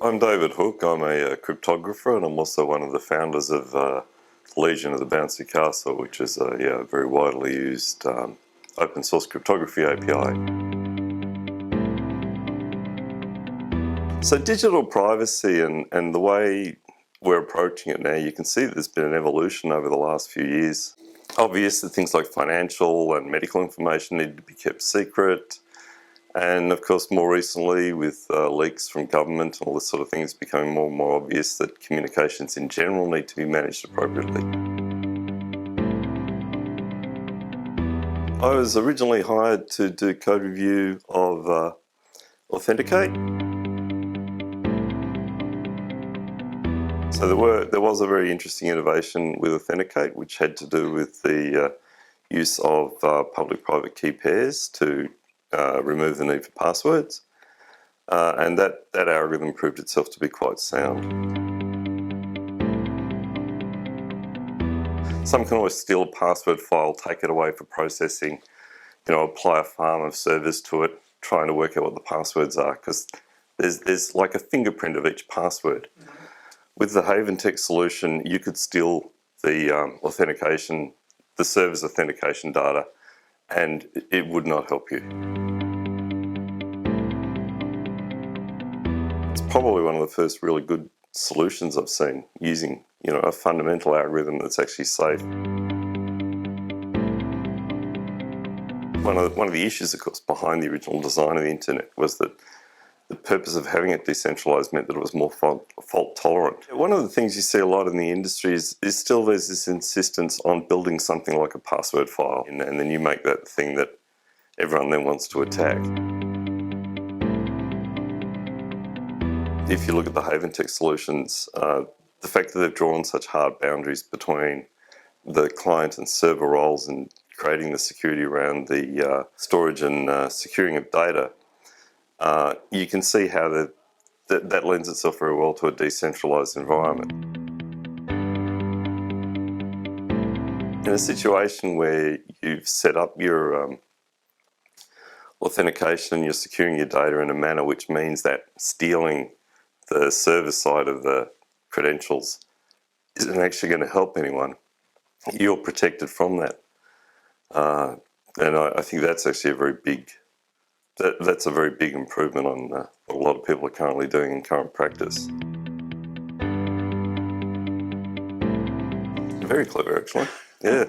I'm David Hook. I'm a cryptographer, and I'm also one of the founders of Legion of the Bouncy Castle, which is a very widely used open source cryptography API. So digital privacy and the way we're approaching it now, you can see that there's been an evolution over the last few years. Obvious that things like financial and medical information need to be kept secret. And of course, more recently with leaks from government and all this sort of thing, it's becoming more and more obvious that communications in general need to be managed appropriately. I was originally hired to do code review of Authenticate. So there was a very interesting innovation with Authenticate, which had to do with the use of public-private key pairs to remove the need for passwords, and that algorithm proved itself to be quite sound. Some can always steal a password file, take it away for processing, apply a farm of servers to it, trying to work out what the passwords are, because there's like a fingerprint of each password. With the Haventec solution, you could steal the authentication, the server's authentication data, and it would not help you. It's probably one of the first really good solutions I've seen using, a fundamental algorithm that's actually safe. One of the issues, of course, behind the original design of the internet was that the purpose of having it decentralized meant that it was more fault tolerant. One of the things you see a lot in the industry is still there's this insistence on building something like a password file, and then you make that the thing that everyone then wants to attack. If you look at the Haventec solutions, the fact that they've drawn such hard boundaries between the client and server roles and creating the security around the storage and securing of data, you can see how that lends itself very well to a decentralized environment. In a situation where you've set up your authentication and you're securing your data in a manner which means that stealing the server side of the credentials isn't actually going to help anyone, you're protected from that. And I think that's actually a very big improvement on what a lot of people are currently doing in current practice. Very clever, actually. Yeah.